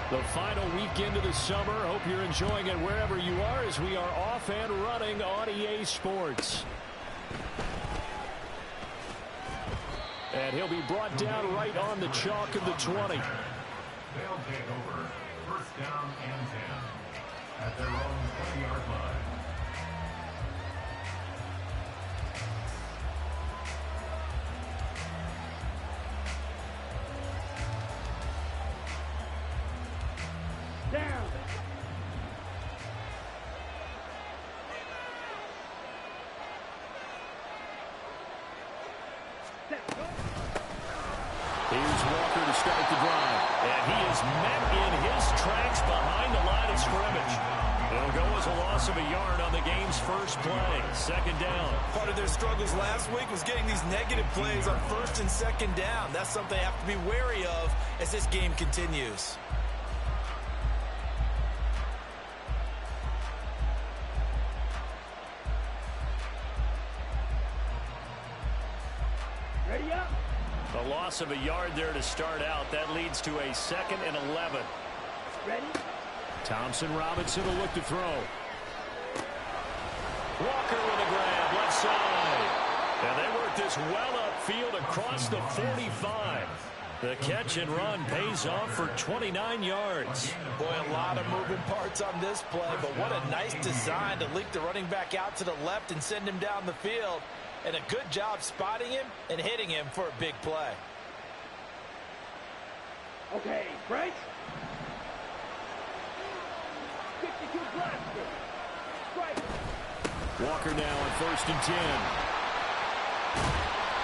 The final weekend of the summer. Hope you're enjoying it wherever you are as we are off and running on EA Sports. And he'll be brought down right on the chalk of the 20. They'll take over first down and 10 at their own 20-yard line. Down. Here's Walker to start the drive. And he is met in his tracks behind the line of scrimmage. It'll go as a loss of a yard on the game's first play. Second down. Part of their struggles last week was getting these negative plays on first and second down. That's something they have to be wary of as this game continues. Ready up. A loss of a yard there to start out. That leads to a 2nd and 11. Ready. Thompson Robinson will look to throw. Walker with a grab, left side. And they work this well upfield across the 45. The catch and run pays off for 29 yards. Boy, a lot of moving parts on this play, but what a nice design to leak the running back out to the left and send him down the field. And a good job spotting him and hitting him for a big play. Okay, break. 52 blaster. Strike. Walker now on 1st and 10.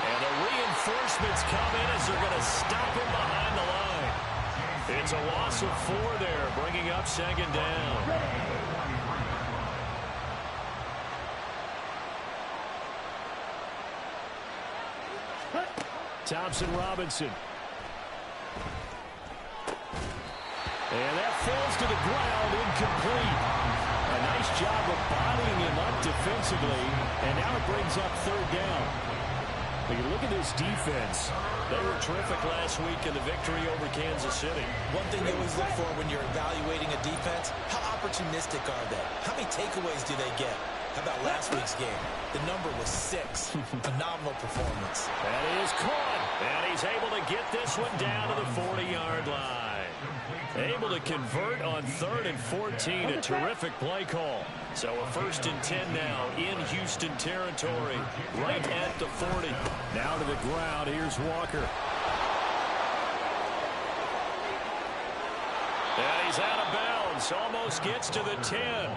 And the reinforcements come in as they're going to stop him behind the line. It's a loss of 4 there, bringing up 2nd down. Thompson Robinson. And that falls to the ground, incomplete. A nice job of bodying him up defensively, and now it brings up 3rd down. But you look at this defense. They were terrific last week in the victory over Kansas City. One thing you always look for when you're evaluating a defense, how opportunistic are they? How many takeaways do they get? How about last week's game? The number was 6. Phenomenal performance. That is caught. And he's able to get this one down to the 40-yard line. Able to convert on 3rd and 14. A terrific play call. So a 1st and 10 now in Houston territory. Right at the 40. Now to the ground. Here's Walker. And he's out of bounds. Almost gets to the 10.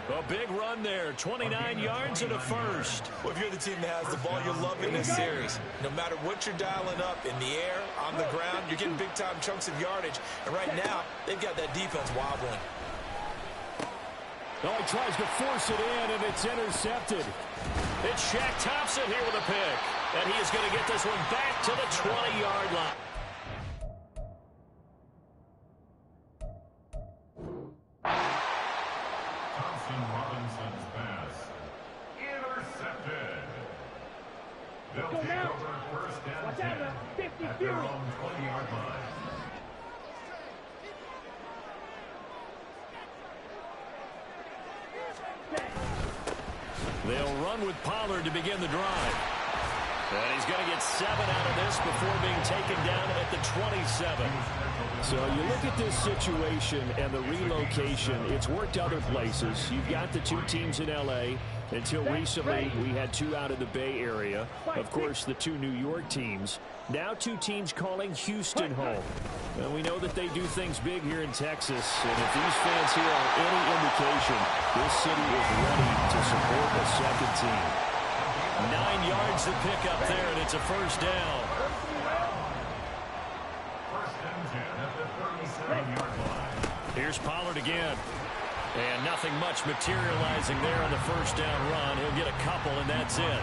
A big run there, 29 yards and a 1st. Well, if you're the team that has the ball, you're loving this series. No matter what you're dialing up, in the air, on the ground, you're getting big-time chunks of yardage. And right now, they've got that defense wobbling. Oh, he tries to force it in, and it's intercepted. It's Shaq Thompson here with a pick. And he is going to get this one back to the 20-yard line. Robinson's pass intercepted. They'll Go take now. over 1st and Watch 10 out now. 50 at their Fury. own 20-yard line. They'll run with Pollard to begin the drive. And he's going to get 7 out of this before being taken down at the 27. So you look at this situation and the relocation. It's worked other places. You've got the 2 teams in L.A. Until recently, we had 2 out of the Bay Area. Of course, the 2 New York teams. Now 2 teams calling Houston home. And we know that they do things big here in Texas. And if these fans here are any indication, this city is ready to support the second team. 9 yards to pick up there, and it's a 1st down. 1st and 10 at the 37-yard line. Here's Pollard again. And nothing much materializing there on the 1st down run. He'll get a couple, and that's it.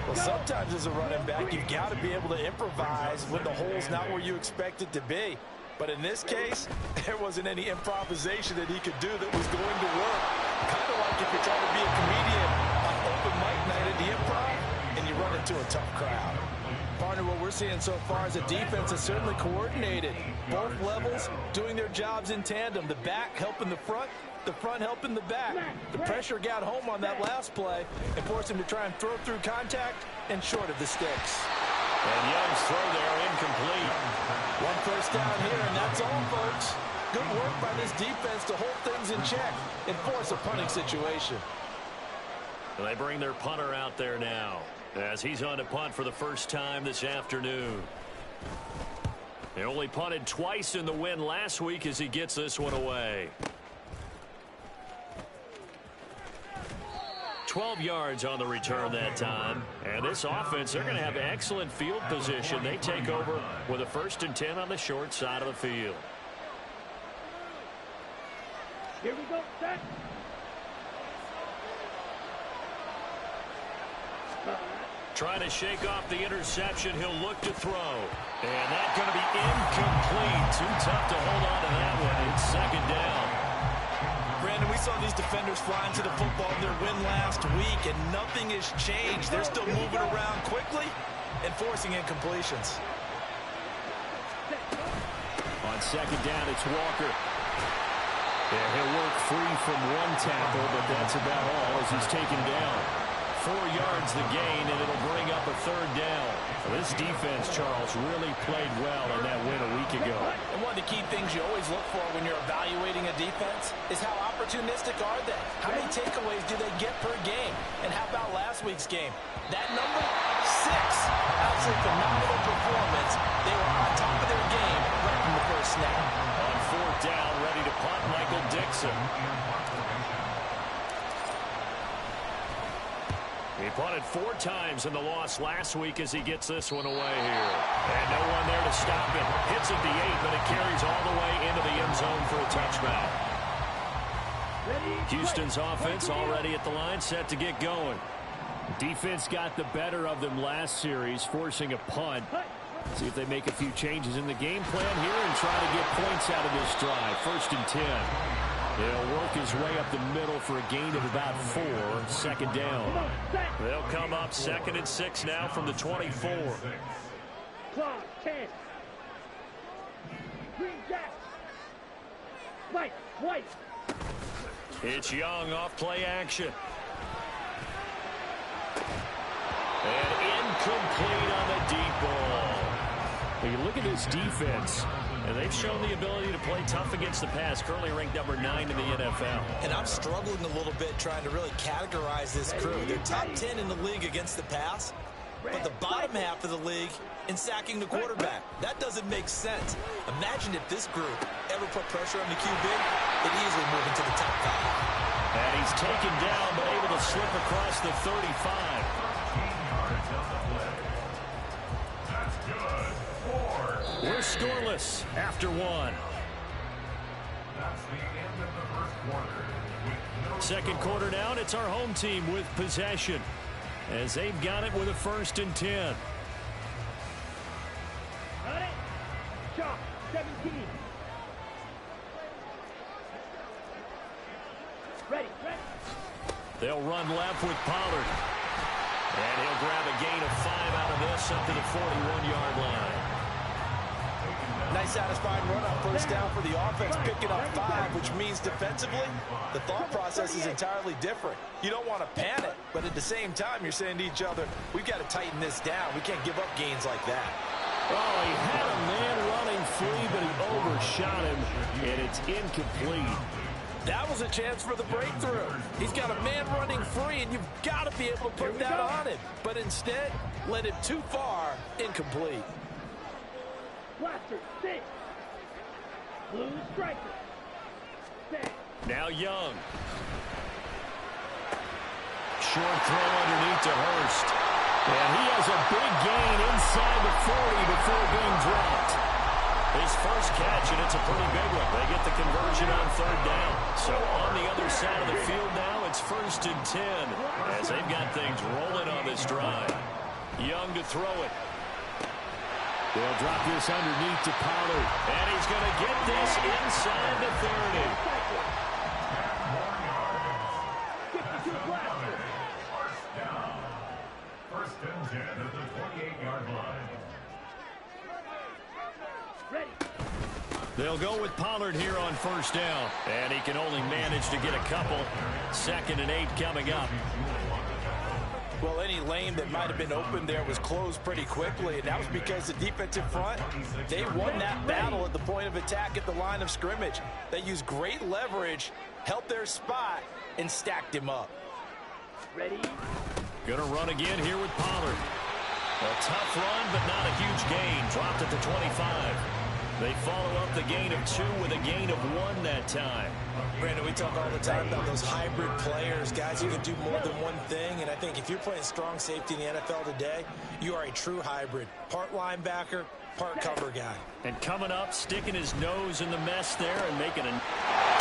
Well, sometimes as a running back, you've got to be able to improvise when the hole's not where you expect it to be. But in this case, there wasn't any improvisation that he could do that was going to work. Kind of like if you're trying to be a comedian on open mic night at the Improv and you run into a tough crowd. Partner, what we're we're seeing so far is a defense that's certainly coordinated. Both levels doing their jobs in tandem. The back helping the front helping the back. The pressure got home on that last play and forced him to try and throw through contact and short of the sticks. And Young's throw there incomplete. One first down here, and that's all, folks. Good work by this defense to hold things in check and force a punting situation. They bring their punter out there now as he's on to punt for the first time this afternoon. They only punted twice in the win last week as he gets this one away. 12 yards on the return that time. And this offense, they're going to have excellent field position. They take over with a 1st and 10 on the short side of the field. Here we go, set. Trying to shake off the interception. He'll look to throw. And that's going to be incomplete. Too tough to hold on to that one. It's 2nd down. Brandon, we saw these defenders flying to the football in their win last week, and nothing has changed. They're still moving around quickly and forcing incompletions. On 2nd down, it's Walker. Yeah, he'll work free from one tackle, but that's about all as he's taken down. 4 yards the gain, and it'll bring up a 3rd down. This defense, Charles, really played well in that win a week ago. And one of the key things you always look for when you're evaluating a defense is how opportunistic are they? How many takeaways do they get per game? And how about last week's game? That number, 6. Absolutely phenomenal performance. They were on top of their game right from the first snap. On 4th down, ready to punt, Michael Dixon. He punted 4 times in the loss last week as he gets this one away here. And no one there to stop him. Hits at the 8, but it carries all the way into the end zone for a touchback. Houston's offense already at the line, set to get going. Defense got the better of them last series, forcing a punt. See if they make a few changes in the game plan here and try to get points out of this drive. 1st and 10. He'll work his way up the middle for a gain of about 4. 2nd down. They'll come up 2nd and 6 now from the 24. Clock, 10. Green Jack. White. It's Young off play action. And incomplete on the deep ball. When you look at this defense, and they've shown the ability to play tough against the pass, currently ranked number 9 in the NFL. And I'm struggling a little bit trying to really categorize this crew. They're top 10 in the league against the pass, but the bottom half of the league in sacking the quarterback. That doesn't make sense. Imagine if this group ever put pressure on the QB, they'd easily move into the top 5. And he's taken down, but able to slip across the 35. We're scoreless after 1. That's the end of the first quarter. 2nd quarter down, it's our home team with possession as they've got it with a 1st and 10. Got it. Shot, 17. Ready. They'll run left with Pollard. And he'll grab a gain of 5 out of this up to the 41-yard line. Nice satisfying run on 1st down for the offense, picking up 5, which means defensively, the thought process is entirely different. You don't want to panic, but at the same time, you're saying to each other, we've got to tighten this down. We can't give up gains like that. Oh, he had a man running free, but he overshot him, and it's incomplete. That was a chance for the breakthrough. He's got a man running free, and you've got to be able to put that on him. But instead, led it too far, incomplete. Blaster, 6. Blue striker. 6. Now Young. Short throw underneath to Hurst. And he has a big gain inside the 40 before being dropped. His first catch, and it's a pretty big one. They get the conversion on 3rd down. So on the other side of the field now, it's 1st and 10 as they've got things rolling on this drive. Young to throw it. They'll drop this underneath to Pollard. And he's going to get this inside the 30. First and 10 at the 28-yard line. Ready. They'll go with Pollard here on first down. And he can only manage to get a couple. 2nd and 8 coming up. Well, any lane that might have been open there was closed pretty quickly, and that was because the defensive front, they won that battle at the point of attack at the line of scrimmage. They used great leverage, held their spot, and stacked him up. Ready. Going to run again here with Pollard. A tough run, but not a huge gain. Dropped at the 25. They follow up the gain of 2 with a gain of 1 that time. Brandon, we talk all the time about those hybrid players, guys who can do more than one thing. And I think if you're playing strong safety in the NFL today, you are a true hybrid. Part linebacker, part cover guy. And coming up, sticking his nose in the mess there and making a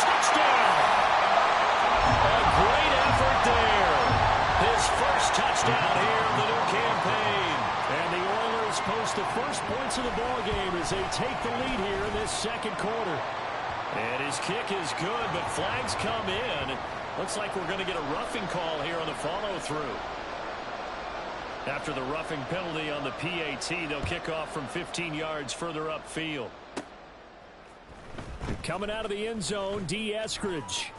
touchdown. A great effort there. His first touchdown here in the new campaign. And the Oilers post the first points of the ballgame as they take the lead here in this second quarter. And his kick is good, but flags come in. Looks like we're going to get a roughing call here on the follow-through. After the roughing penalty on the PAT, they'll kick off from 15 yards further upfield. Coming out of the end zone, D. Eskridge.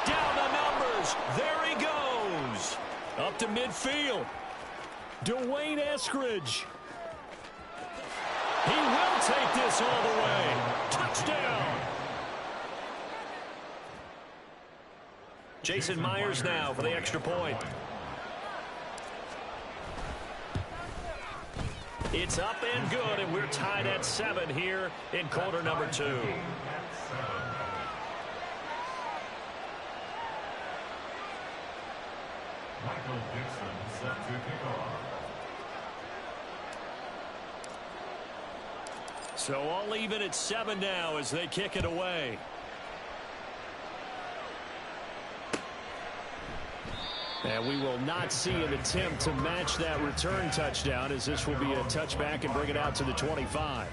Down the numbers. There he goes. Up to midfield. Dwayne Eskridge. He will take this all the way. Touchdown. Jason Myers now for the extra point. It's up and good, and we're tied at 7 here in quarter number 2. Michael Dixon set to kick off. So all even at 7 now as they kick it away. And we will not see an attempt to match that return touchdown, as this will be a touchback and bring it out to the 25.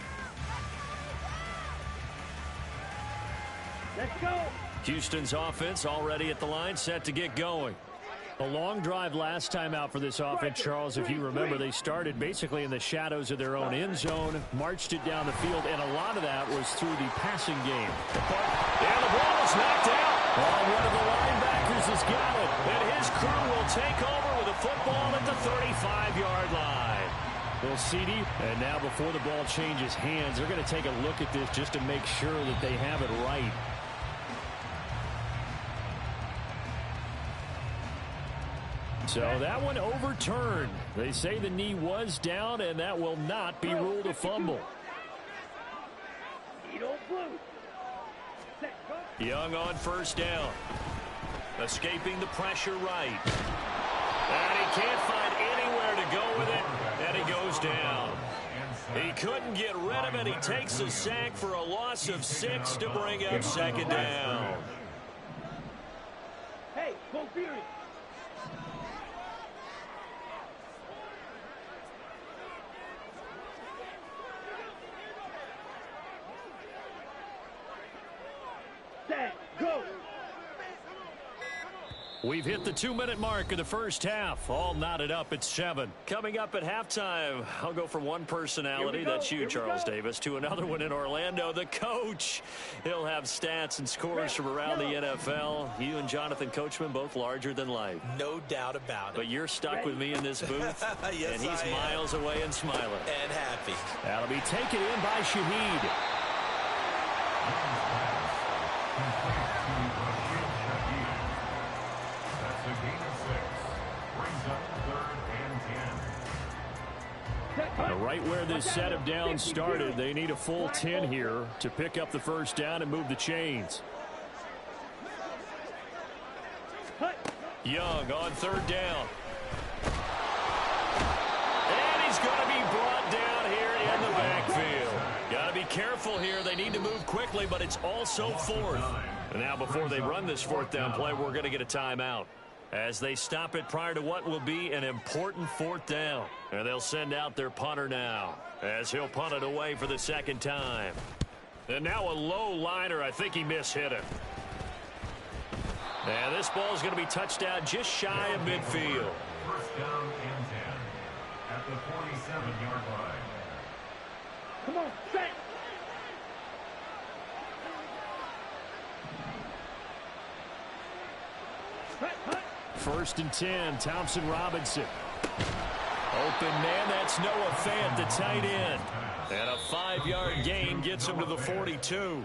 Let's go. Houston's offense already at the line, set to get going. A long drive last time out for this offense, Charles. If you remember, they started basically in the shadows of their own end zone, marched it down the field, and a lot of that was through the passing game. And the ball is knocked out. Oh, one of the linebackers has got it. And his crew will take over with a football at the 35-yard line. Well, CD, and now before the ball changes hands, they're going to take a look at this just to make sure that they have it right. So that one overturned. They say the knee was down, and that will not be ruled a fumble. Young on first down. Escaping the pressure right. And he can't find anywhere to go with it, and he goes down. He couldn't get rid of it. He takes a sack for a loss of 6 to bring up second down. Hey, go Fury. Go. We've hit the 2-minute mark of the first half. All knotted up at 7. Coming up at halftime, I'll go from one personality, that's you, Charles Davis, to another one in Orlando, the coach. He'll have stats and scores from around the NFL. You and Jonathan Coachman, both larger than life. No doubt about it. But you're stuck with me in this booth, yes, and he's miles away and smiling. And happy. That'll be taken in by Shaheed. Right where this set of downs started, they need a full 10 here to pick up the first down and move the chains. Young on third down. And he's going to be brought down here in the backfield. Got to be careful here. They need to move quickly, but it's also fourth. And now before they run this fourth down play, we're going to get a timeout as they stop it prior to what will be an important fourth down. And they'll send out their punter now as he'll punt it away for the second time. And now a low liner. I think he mishit it. And this ball is going to be touched down just shy of midfield. First down and 10 at the 47-yard line. Come on, set. First and 10, Thompson Robinson. Open man, that's Noah Fant, the tight end. And a 5-yard gain gets him to the 42.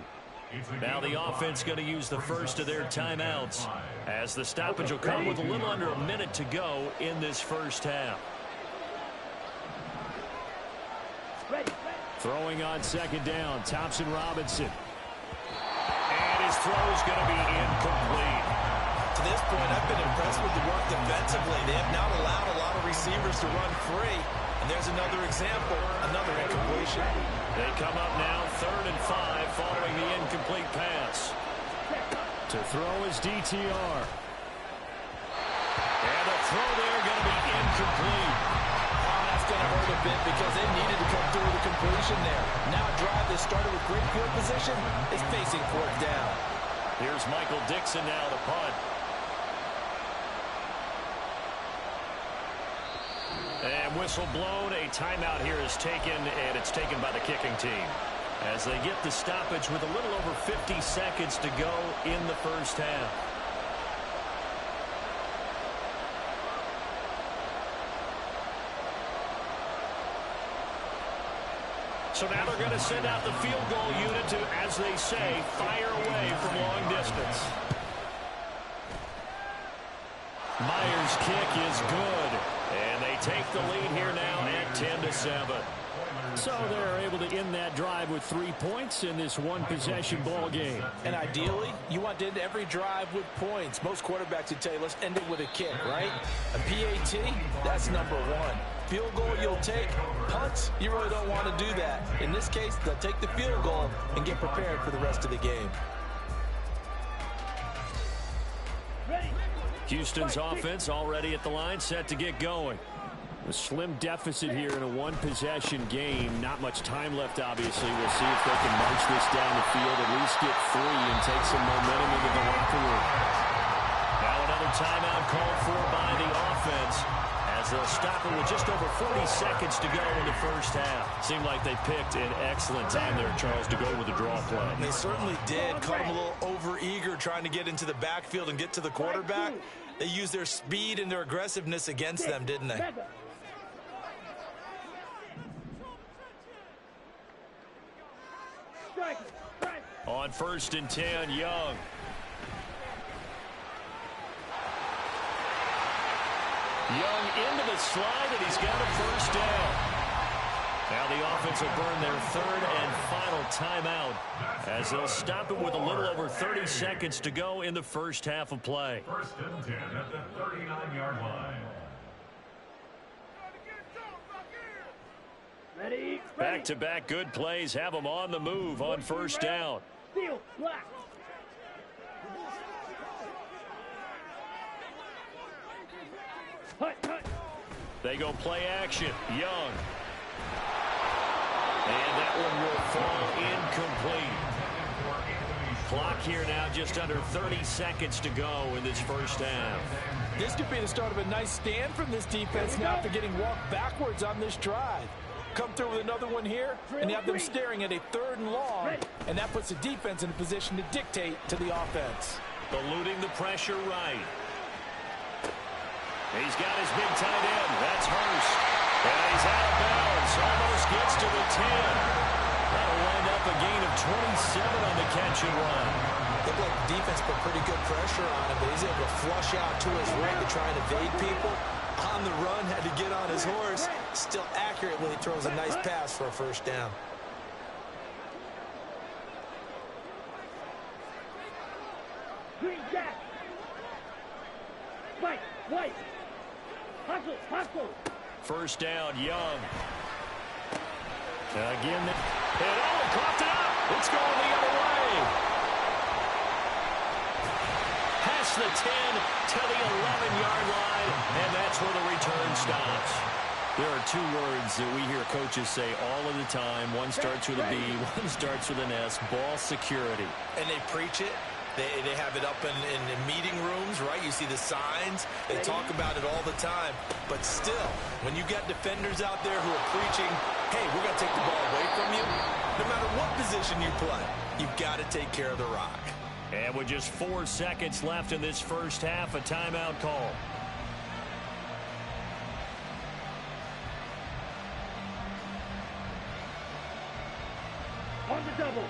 Now the offense going to use the first of their timeouts, as the stoppage will come with a little under a minute to go in this first half. Throwing on second down, Thompson Robinson. And his throw is going to be incomplete. To this point, I've been impressed with the work defensively. They have not allowed a lot of receivers to run free. And there's another example, another incompletion. They come up now, 3rd and 5, following the incomplete pass. To throw is DTR. And the throw there going to be incomplete. Oh, that's going to hurt a bit because they needed to come through with a completion there. Now a drive that started with great field position is facing 4th down. Here's Michael Dixon now to punt. And whistle blown, a timeout here is taken, and it's taken by the kicking team, as they get the stoppage with a little over 50 seconds to go in the first half. So now they're going to send out the field goal unit to, as they say, fire away from long distance. Myers' kick is good. And they take the lead here now at 10-7. So they're able to end that drive with 3 points in this one-possession ball game. And ideally, you want to end every drive with points. Most quarterbacks would tell you, let's end it with a kick, right? A PAT, that's number 1. Field goal you'll take. Punts, you really don't want to do that. In this case, they'll take the field goal and get prepared for the rest of the game. Houston's offense already at the line, set to get going. A slim deficit here in a one-possession game. Not much time left, obviously. We'll see if they can march this down the field, at least get 3 and take some momentum into the locker room. Now another timeout called for by the offense, as they'll stop it with just over 40 seconds to go in the first half. Seemed like they picked an excellent time there, Charles, to go with the draw play. They certainly did. Caught them a little over-eager trying to get into the backfield and get to the quarterback. They used their speed and their aggressiveness against them, didn't they? On 1st and 10, Young. Young into the slide, and he's got a first down. Now the offense will burn their 3rd and final timeout, as they'll stop it with a little over 30 seconds to go in the first half of play. 1st and 10 at the 39-yard line. Ready. Back-to-back good plays have them on the move on 1st down. Steel, black. They go play action. Young. And that one will fall incomplete. Clock here now just under 30 seconds to go in this first half. This could be the start of a nice stand from this defense now after getting walked backwards on this drive. Come through with another one here, and you have them staring at a 3rd and long, and that puts the defense in a position to dictate to the offense. Eluding the pressure right. He's got his big tight end. That's Hurst. And he's out of bounds. Almost gets to the 10. That'll wind up a gain of 27 on the catch and run. Looked like the defense put pretty good pressure on him, but he's able to flush out to his right to try and evade people. On the run, had to get on his horse. Still accurately throws a nice pass for a first down. Green jack. White. Hustle. First down, Young. Again, and coughed it up. It's going the other way. Past the 10 to the 11-yard line, and that's where the return stops. There are 2 words that we hear coaches say all of the time. One starts with a B, one starts with an S. Ball security. And they preach it, They have it up in meeting rooms, right? You see the signs. They talk about it all the time. But still, when you got defenders out there who are preaching, hey, we're going to take the ball away from you, no matter what position you play, you've got to take care of the rock. And with just 4 seconds left in this first half, a timeout call. On the double.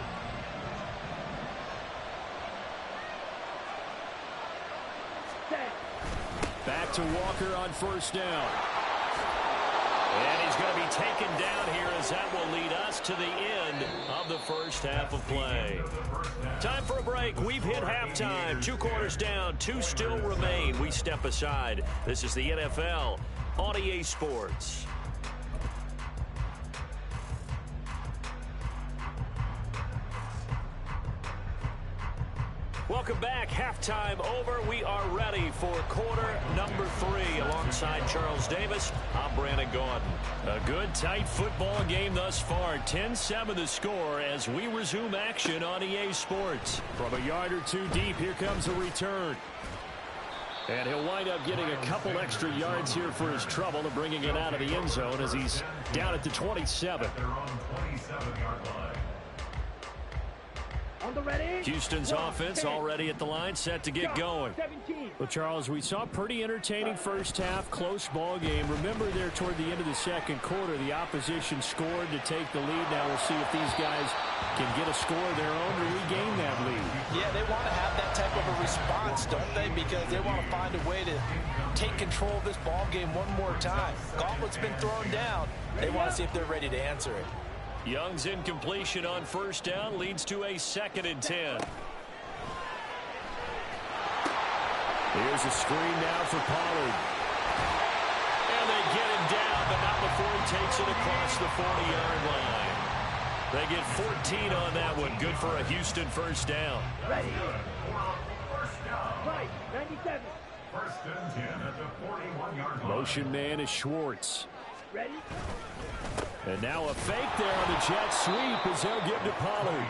Back to Walker on first down. And he's going to be taken down here as that will lead us to the end of the first half of play. Time for a break. We've hit halftime. 2 quarters down. 2 still remain. We step aside. This is the NFL on EA Sports. Welcome back. Halftime over. We are ready for quarter number 3. Alongside Charles Davis, I'm Brandon Gaudin. A good, tight football game thus far. 10-7 the score as we resume action on EA Sports. From a yard or 2 deep, here comes a return. And he'll wind up getting a couple extra yards here for his trouble and bringing it out of the end zone as he's down at the 27. On the ready. Houston's offense already at the line, set to get going. 17. Well, Charles, we saw a pretty entertaining first half, close ball game. Remember there toward the end of the second quarter, the opposition scored to take the lead. Now we'll see if these guys can get a score of their own to regain that lead. Yeah, they want to have that type of a response, don't they? Because they want to find a way to take control of this ball game one more time. Gauntlet's been thrown down. They want to see if they're ready to answer it. Young's incompletion on first down leads to a 2nd and 10. Here's a screen now for Pollard. And they get him down, but not before he takes it across the 40-yard line. They get 14 on that one. Good for a Houston first down. Ready. Right. 97. First and 10 at the 41-yard line. Motion man is Schwartz. Ready. And now a fake there on the jet sweep as they'll give to Pollard.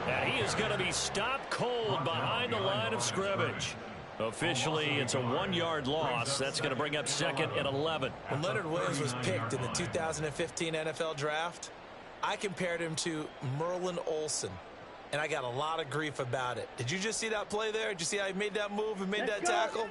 And he is going to be stopped cold behind the line of scrimmage. Officially, it's a 1-yard loss. That's going to bring up 2nd and 11. When Leonard Williams was picked in the 2015 NFL Draft, I compared him to Merlin Olsen, and I got a lot of grief about it. Did you just see that play there? Did you see how he made that move and made that tackle?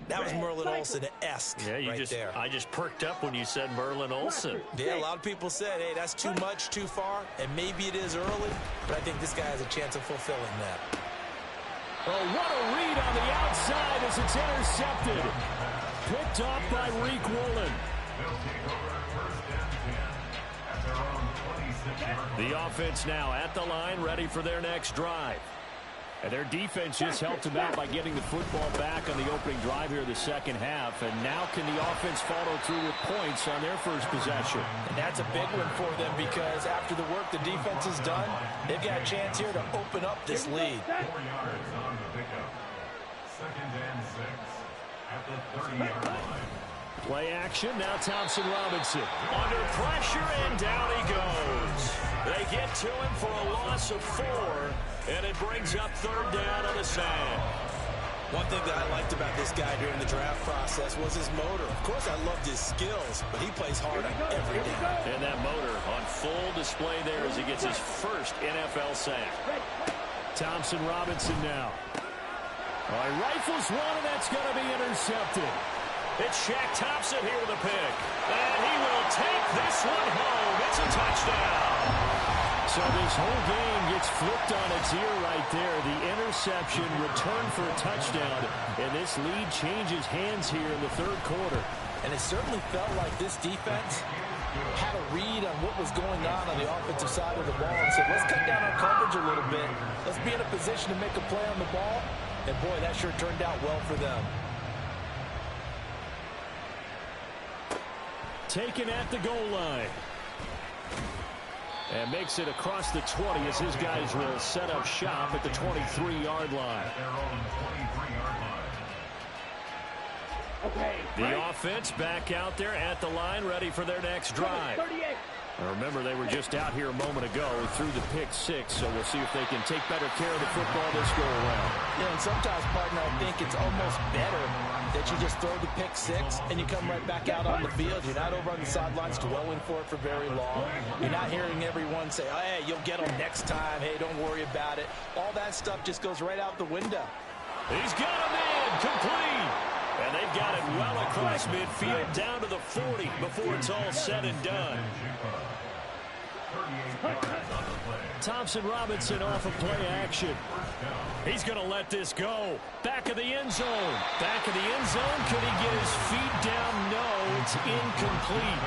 That was Merlin Olsen-esque right there. I just perked up when you said Merlin Olsen. Yeah, a lot of people said, hey, that's too much, too far, and maybe it is early, but I think this guy has a chance of fulfilling that. Oh, what a read on the outside as it's intercepted. Picked off by Reek Woolen. The offense now at the line, ready for their next drive. And their defense just helped them out by getting the football back on the opening drive here in the second half. And now can the offense follow through with points on their first possession? And that's a big one for them because after the work the defense has done, they've got a chance here to open up this lead. 4 yards on the pickup. 2nd and 6 at the 30-yard line. Play action, now Thompson Robinson. Under pressure, and down he goes. They get to him for a loss of 4, and it brings up 3rd down on the sand. One thing that I liked about this guy during the draft process was his motor. Of course, I loved his skills, but he plays hard on every down. And that motor on full display there as he gets his first NFL sack. Thompson Robinson now. All right, rifles one, and that's going to be intercepted. It's Shaq Thompson here with a pick. And he will take this one home. It's a touchdown. So this whole game gets flipped on its ear right there. The interception, return for a touchdown. And this lead changes hands here in the 3rd quarter. And it certainly felt like this defense had a read on what was going on the offensive side of the ball and said, let's cut down our coverage a little bit. Let's be in a position to make a play on the ball. And boy, that sure turned out well for them. Taken at the goal line. And makes it across the 20 as his guys will set up shop at the 23-yard line. The offense back out there at the line, ready for their next drive. Remember, they were just out here a moment ago through the pick-6, so we'll see if they can take better care of the football this go-around. Yeah, and sometimes, partner, I think it's almost better that you just throw the pick-6 and you come right back out on the field. You're not over on the sidelines dwelling for it for very long. You're not hearing everyone say, oh, hey, you'll get them next time. Hey, don't worry about it. All that stuff just goes right out the window. He's got a man complete. And they've got it well across midfield down to the 40 before it's all said and done. Thompson Robinson off of play action. He's going to let this go. Back of the end zone. Back of the end zone. Could he get his feet down? No, it's incomplete.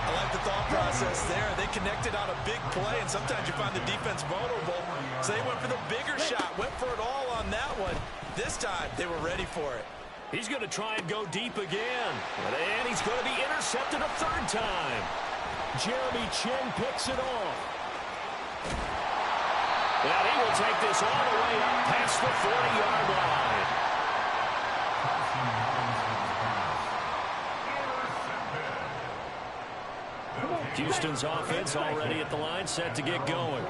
I like the thought process there. They connected on a big play, and sometimes you find the defense vulnerable. So they went for the bigger shot, went for it all on that one. This time, they were ready for it. He's going to try and go deep again. And he's going to be intercepted a third time. Jeremy Chin picks it off. And he will take this all the way up past the 40-yard line. Houston's offense already at the line, set to get going.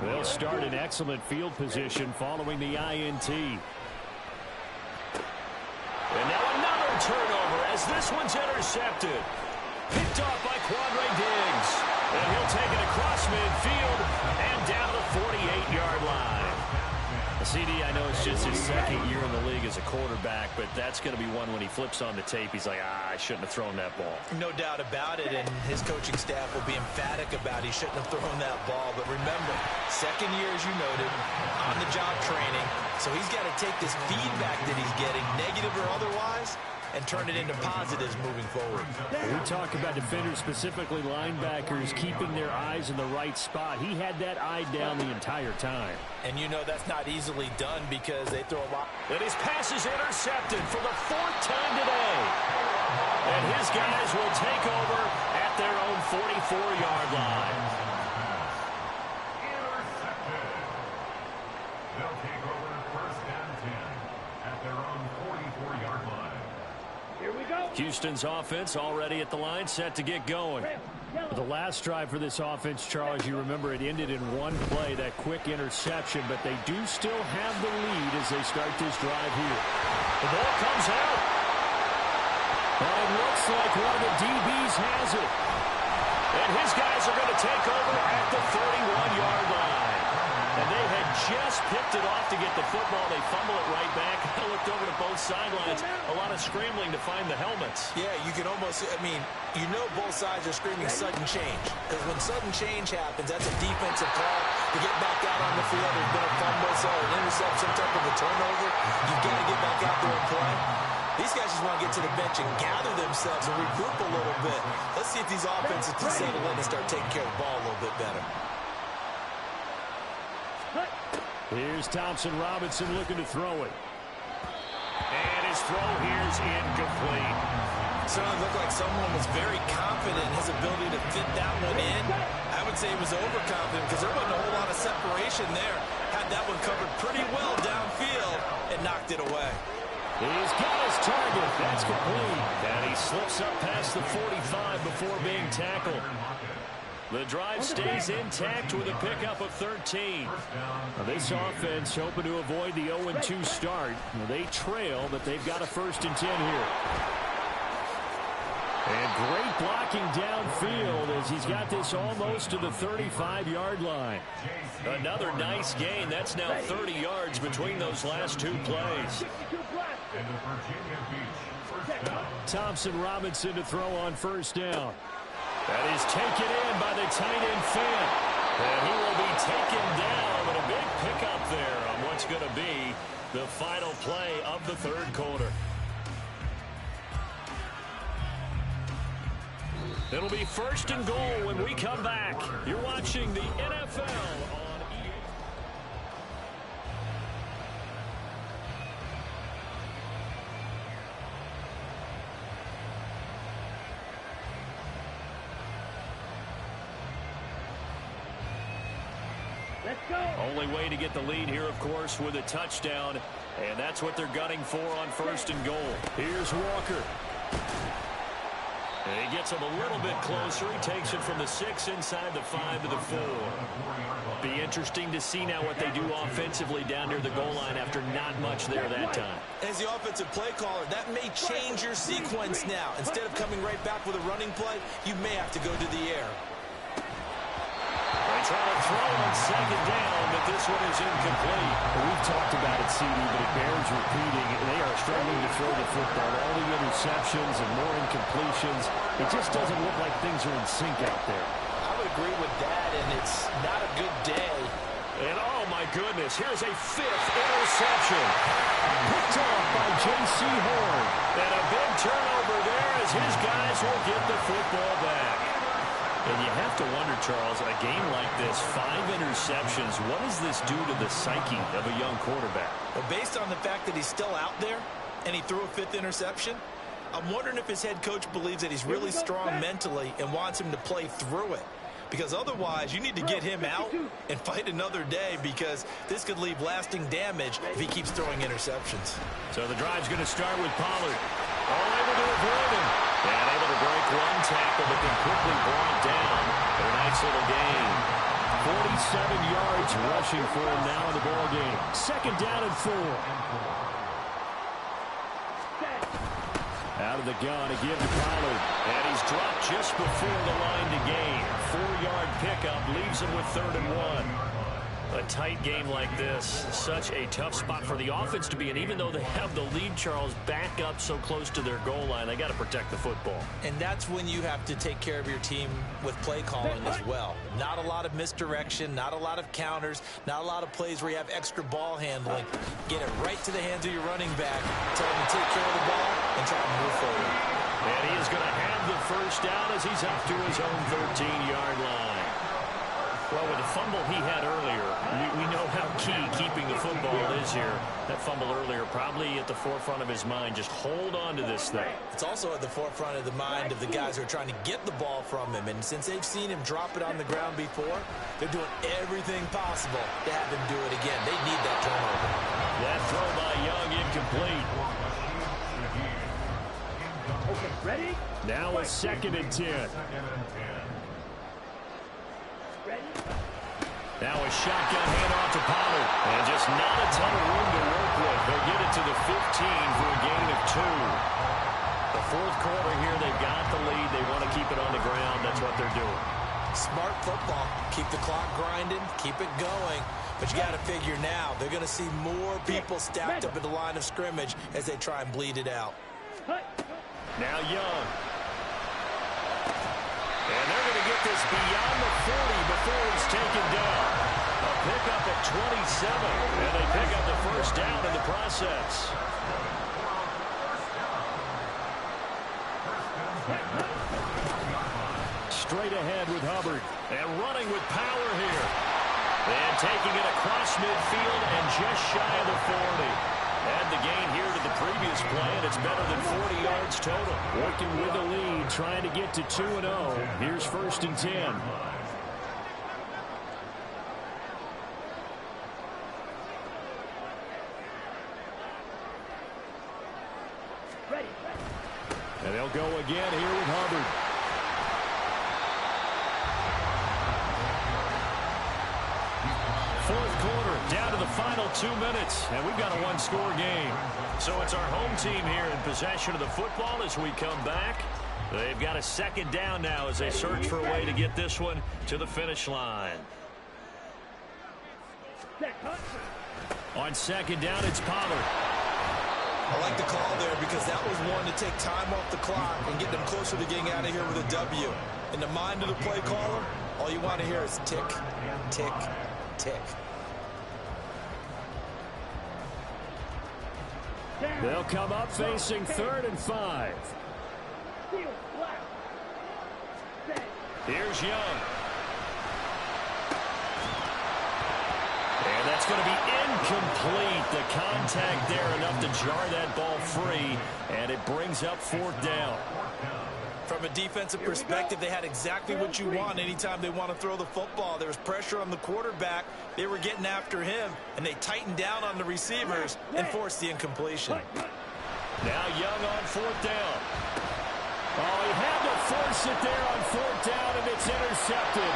They'll start in excellent field position following the INT. And now another turnover as this one's intercepted. Picked off by Quandre Diggs. And he'll take it across midfield and down the 48-yard line. CD, I know it's just his second year in the league as a quarterback, but that's going to be one when he flips on the tape. He's like, I shouldn't have thrown that ball. No doubt about it, and his coaching staff will be emphatic about he shouldn't have thrown that ball. But remember, second year, as you noted, on-the-job training. So he's got to take this feedback that he's getting, negative or otherwise, and turn it into positives moving forward. We talk about defenders, specifically linebackers, keeping their eyes in the right spot. He had that eye down the entire time. And you know that's not easily done because they throw a lot. And his pass is intercepted for the fourth time today. And his guys will take over at their own 44-yard line. Intercepted. They'll take over first and 10 at their own 44-yard line. Here we go. Houston's offense already at the line, set to get going. The last drive for this offense, Charles, you remember it ended in one play, that quick interception, but they do still have the lead as they start this drive here. The ball comes out. And it looks like one of the DBs has it. And his guys are going to take over at the 31-yard line. And they had just picked it off to get the football. They fumble it right back. I looked over to both sidelines. A lot of scrambling to find the helmets. Yeah, you can almost, I mean, you know both sides are screaming sudden change. Because when sudden change happens, that's a defensive call to get back out on the field. There's been a fumble, so an intercept, some type of a turnover. You've got to get back out there and play. These guys just want to get to the bench and gather themselves and regroup a little bit. Let's see if these offenses can settle in and start taking care of the ball a little bit better. Here's Thompson Robinson looking to throw it. And his throw here's incomplete. So it looked like someone was very confident in his ability to fit that one in. I would say he was overconfident because there wasn't a whole lot of separation there. Had that one covered pretty well downfield and knocked it away. He's got his target. That's complete. And he slips up past the 45 before being tackled. The drive stays intact with a pickup of 13. Now this offense hoping to avoid the 0-2 start. Now they trail, but they've got a 1st and 10 here. And great blocking downfield as he's got this almost to the 35-yard line. Another nice gain. That's now 30 yards between those last two plays. Thompson Robinson to throw on 1st down. That is taken in by the tight end Fant. And he will be taken down, but a big pickup there on what's going to be the final play of the 3rd quarter. It'll be 1st and goal when we come back. You're watching the NFL on EA. Let's go. Only way to get the lead here, of course, with a touchdown. And that's what they're gunning for on 1st and goal. Here's Walker. And he gets him a little bit closer. He takes it from the 6 inside the 5 to the 4. Be interesting to see now what they do offensively down near the goal line after not much there that time. As the offensive play caller, that may change your sequence now. Instead of coming right back with a running play, you may have to go to the air. They try to throw on second down, but this one is incomplete. Well, we've talked about it, CD, but it bears repeating. They are struggling to throw the football. All the interceptions and more incompletions. It just doesn't look like things are in sync out there. I would agree with that, and it's not a good day. And oh my goodness, here's a 5th interception. Picked off by J.C. Horn. And a big turnover there as his guys will get the football back. And you have to wonder, Charles, a game like this, 5 interceptions, what does this do to the psyche of a young quarterback? Well, based on the fact that he's still out there and he threw a 5th interception, I'm wondering if his head coach believes that he's really strong mentally and wants him to play through it. Because otherwise, you need to get him out and fight another day, because this could leave lasting damage if he keeps throwing interceptions. So the drive's going to start with Pollard. All able to avoid him. And able to break one tackle, but then quickly brought down. A nice little gain. 47 yards rushing for him now in the ball game. 2nd down and 4. Out of the gun, a give to Pollard. And he's dropped just before the line to gain. 4-yard pickup leaves him with 3rd and 1. A tight game like this, such a tough spot for the offense to be in. Even though they have the lead, Charles, back up so close to their goal line, they got to protect the football. And that's when you have to take care of your team with play calling as well. Not a lot of misdirection, not a lot of counters, not a lot of plays where you have extra ball handling. Get it right to the hands of your running back, tell him to take care of the ball, and try to move forward. And he is going to have the 1st down as he's up to his own 13-yard line. Well, with the fumble he had earlier, we know how key keeping the football is here. That fumble earlier probably at the forefront of his mind. Just hold on to this thing. It's also at the forefront of the mind of the guys who are trying to get the ball from him. And since they've seen him drop it on the ground before, they're doing everything possible to have him do it again. They need that turnover. That throw by Young incomplete. Okay, ready? Now a 2nd and 10. Now a shotgun handoff to Pollard. And just not a ton of room to work with. They'll get it to the 15 for a gain of 2. The 4th quarter here, they've got the lead. They want to keep it on the ground. That's what they're doing. Smart football. Keep the clock grinding. Keep it going. But you got to figure now, they're going to see more people stacked up at the line of scrimmage as they try and bleed it out. Now Young. And they're going to get this beyond the 40 before he's taken down. A pickup at 27, and they pick up the 1st down in the process. Straight ahead with Hubbard, and running with power here. And taking it across midfield and just shy of the 40. Add the gain here to the previous play, and it's better than 40 yards total. Working with a lead, trying to get to 2-0. Here's 1st and 10. Ready. And they'll go again here with Hubbard. Fourth quarter, down to the final 2 minutes, and we've got a 1-score game. So it's our home team here in possession of the football as we come back. They've got a 2nd down now as they search for a way to get this one to the finish line. On 2nd down, it's Pollard. I like the call there because that was one to take time off the clock and get them closer to getting out of here with a W. In the mind of the play caller, all you want to hear is tick, tick, tick. They'll come up facing 3rd and 5. Here's Young. And that's going to be incomplete. The contact there enough to jar that ball free, and it brings up 4th down. From a defensive perspective, they had exactly what you want anytime they want to throw the football. There was pressure on the quarterback. They were getting after him, and they tightened down on the receivers and forced the incompletion. Now Young on 4th down. Oh, he had to takes it there on 4th down, and it's intercepted.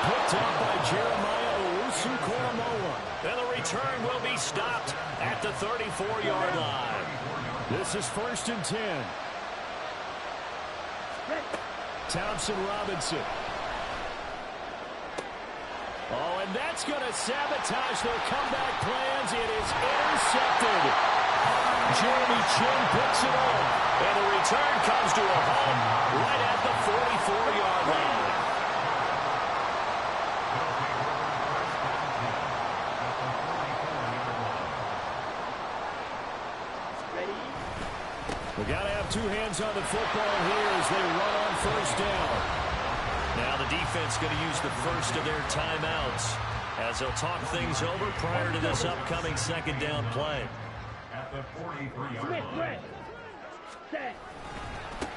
Picked up by Jeremiah Owusu-Koramoah. And the return will be stopped at the 34-yard line. This is 1st and 10. Thompson Robinson. Oh, and that's going to sabotage their comeback plans. It is intercepted. Jeremy Chin picks it up. And the return comes to a home right at the 44-yard line. We got to have two hands on the football here as they run on 1st down. Now the defense going to use the first of their timeouts as they'll talk things over prior to this upcoming 2nd down play. At the 43-yard line.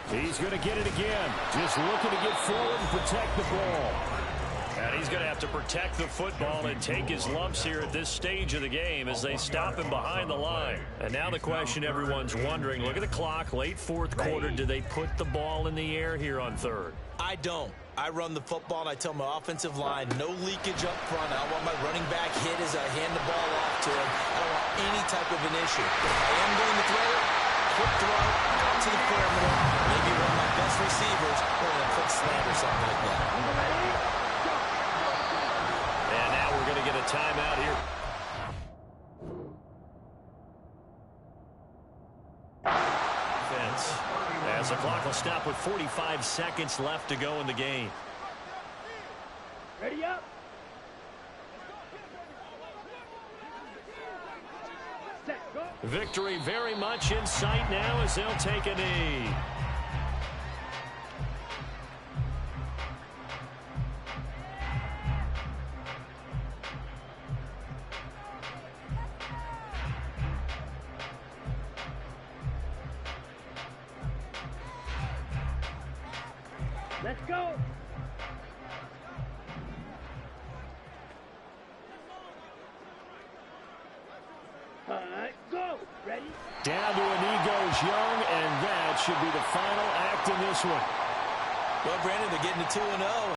He's going to get it again. Just looking to get forward and protect the ball. And he's going to have to protect the football and take his lumps here at this stage of the game as they stop him behind the line. And now the question everyone's wondering, look at the clock, late 4th quarter. Do they put the ball in the air here on 3rd? I don't. I run the football, and I tell my offensive line, no leakage up front. I don't want my running back hit as I hand the ball off to him. I don't want any type of an issue. If I am going to throw it, quick throw, out to the perimeter, maybe one of my best receivers, or a quick slant or something like that. And now we're going to get a timeout here. Defense. As the clock will stop with 45 seconds left to go in the game. Ready up. Set, go. Victory very much in sight now as they'll take a knee. Let's go. Go. Ready? Down to a knee goes Young, and that should be the final act in this one. Well, Brandon, they're getting to 2-0.